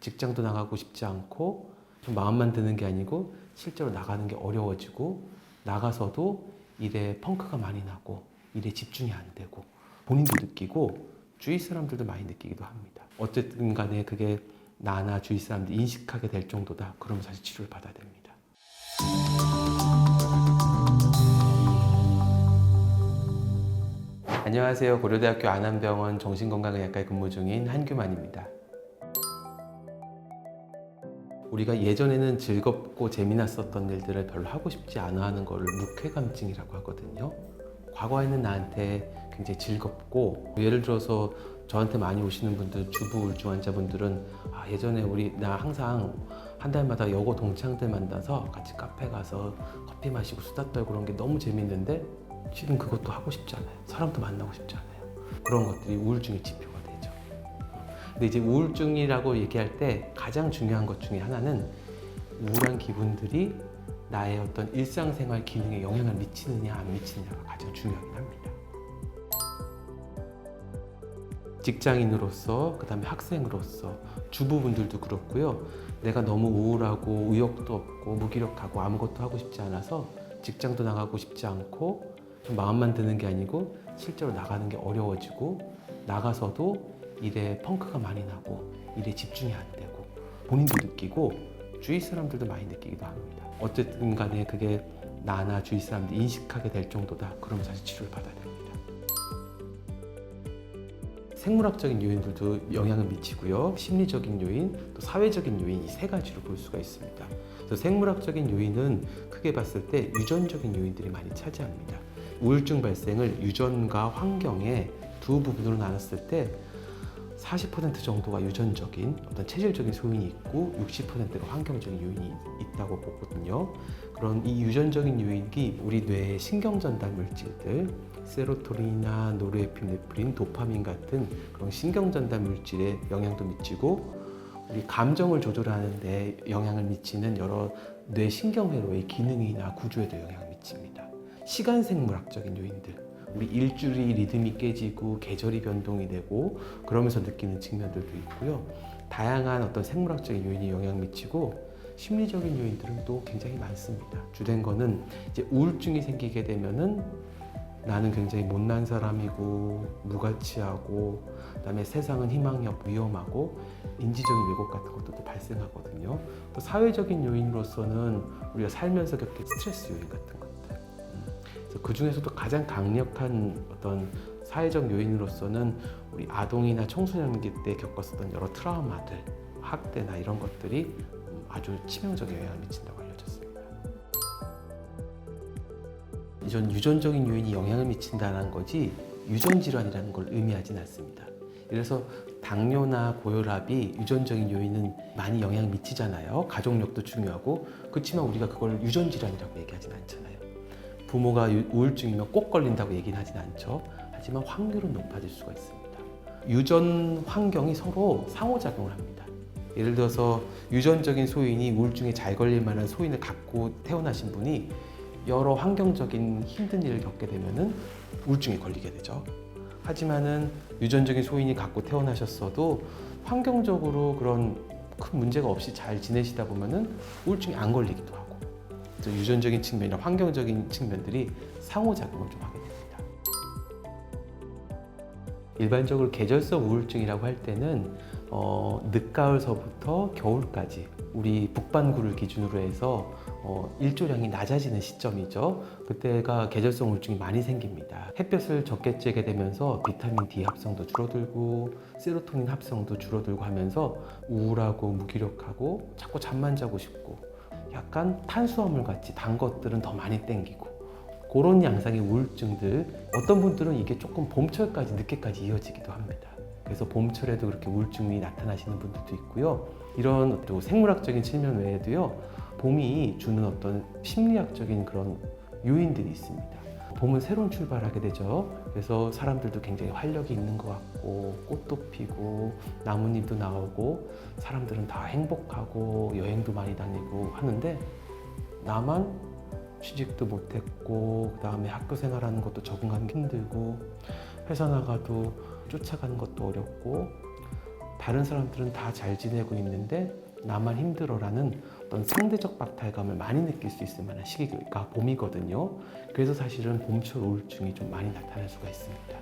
직장도 나가고 싶지 않고 좀 마음만 드는 게 아니고 실제로 나가는 게 어려워지고 나가서도 일에 펑크가 많이 나고 일에 집중이 안 되고 본인도 느끼고 주위 사람들도 많이 느끼기도 합니다. 어쨌든 간에 그게 나나 주위 사람들이 인식하게 될 정도다. 그러면 사실 치료를 받아야 됩니다. 안녕하세요. 고려대학교 안암병원 정신건강의학과에 근무 중인 한규만입니다. 우리가 예전에는 즐겁고 재미났었던 일들을 별로 하고 싶지 않아 하는 거를 묵회감증이라고 하거든요. 과거에는 나한테 굉장히 즐겁고, 예를 들어서 저한테 많이 오시는 분들, 주부 우울증 환자분들은 예전에 나 항상 한 달마다 여고 동창들 만나서 같이 카페 가서 커피 마시고 수다 떨고 그런 게 너무 재밌는데 지금 그것도 하고 싶지 않아요. 사람도 만나고 싶지 않아요. 그런 것들이 우울증의 지표가 되죠. 근데 이제 우울증이라고 얘기할 때 가장 중요한 것 중에 하나는 우울한 기분들이 나의 어떤 일상생활 기능에 영향을 미치느냐 안 미치느냐가 가장 중요하긴 합니다. 직장인으로서, 그 다음에 학생으로서, 주부분들도 그렇고요. 내가 너무 우울하고 의욕도 없고 무기력하고 아무것도 하고 싶지 않아서 직장도 나가고 싶지 않고 좀 마음만 드는 게 아니고 실제로 나가는 게 어려워지고 나가서도 일에 펑크가 많이 나고 일에 집중이 안 되고 본인도 느끼고 주위 사람들도 많이 느끼기도 합니다. 어쨌든 간에 그게 나나 주위 사람들이 인식하게 될 정도다. 그러면 사실 치료를 받아야 됩니다. 생물학적인 요인들도 영향을 미치고요. 심리적인 요인, 또 사회적인 요인 이 세 가지로 볼 수가 있습니다. 그래서 생물학적인 요인은 크게 봤을 때 유전적인 요인들이 많이 차지합니다. 우울증 발생을 유전과 환경의 두 부분으로 나눴을 때 40% 정도가 유전적인 어떤 체질적인 요인이 있고 60%가 환경적인 요인이 있다고 보거든요. 그런 이 유전적인 요인이 우리 뇌의 신경전달 물질들, 세로토닌이나 노르에피네프린, 도파민 같은 그런 신경전달 물질에 영향도 미치고 우리 감정을 조절하는 데 영향을 미치는 여러 뇌 신경회로의 기능이나 구조에도 영향을 미칩니다. 시간 생물학적인 요인들, 우리 일주일이 리듬이 깨지고 계절이 변동이 되고 그러면서 느끼는 측면들도 있고요. 다양한 어떤 생물학적인 요인이 영향을 미치고 심리적인 요인들은 또 굉장히 많습니다. 주된 거는 이제 우울증이 생기게 되면은 나는 굉장히 못난 사람이고 무가치하고 그다음에 세상은 희망이 없고 위험하고 인지적인 왜곡 같은 것도 발생하거든요. 또 사회적인 요인으로서는 우리가 살면서 겪는 스트레스 요인 같은 것들. 그 중에서도 가장 강력한 어떤 사회적 요인으로서는 우리 아동이나 청소년기 때 겪었었던 여러 트라우마들, 학대나 이런 것들이 아주 치명적인 영향을 미친다고 알려졌습니다. 이전 유전적인 요인이 영향을 미친다는 거지 유전 질환이라는 걸 의미하진 않습니다. 그래서 당뇨나 고혈압이 유전적인 요인은 많이 영향을 미치잖아요. 가족력도 중요하고 그렇지만 우리가 그걸 유전 질환이라고 얘기하진 않잖아요. 부모가 우울증이면 꼭 걸린다고 얘기는 하진 않죠. 하지만 확률은 높아질 수가 있습니다. 유전 환경이 서로 상호작용을 합니다. 예를 들어서 유전적인 소인이 우울증에 잘 걸릴 만한 소인을 갖고 태어나신 분이 여러 환경적인 힘든 일을 겪게 되면은 우울증에 걸리게 되죠. 하지만은 유전적인 소인이 갖고 태어나셨어도 환경적으로 그런 큰 문제가 없이 잘 지내시다 보면은 우울증이 안 걸리기도 하고 유전적인 측면이나 환경적인 측면들이 상호작용을 좀 하게 됩니다. 일반적으로 계절성 우울증이라고 할 때는 늦가을서부터 겨울까지 우리 북반구를 기준으로 해서 일조량이 낮아지는 시점이죠. 그때가 계절성 우울증이 많이 생깁니다. 햇볕을 적게 쬐게 되면서 비타민 D 합성도 줄어들고 세로토닌 합성도 줄어들고 하면서 우울하고 무기력하고 자꾸 잠만 자고 싶고 약간 탄수화물 같이 단 것들은 더 많이 땡기고 그런 양상의 우울증들, 어떤 분들은 이게 조금 봄철까지 늦게까지 이어지기도 합니다. 그래서 봄철에도 그렇게 우울증이 나타나시는 분들도 있고요. 이런 또 생물학적인 측면 외에도요, 봄이 주는 어떤 심리학적인 그런 요인들이 있습니다. 봄은 새로운 출발하게 되죠. 그래서 사람들도 굉장히 활력이 있는 것 같고 꽃도 피고 나뭇잎도 나오고 사람들은 다 행복하고 여행도 많이 다니고 하는데 나만 취직도 못했고 그 다음에 학교 생활하는 것도 적응하기 힘들고 회사 나가도 쫓아가는 것도 어렵고 다른 사람들은 다 잘 지내고 있는데 나만 힘들어라는 어떤 상대적 박탈감을 많이 느낄 수 있을 만한 시기가 봄이거든요. 그래서 사실은 봄철 우울증이 좀 많이 나타날 수가 있습니다.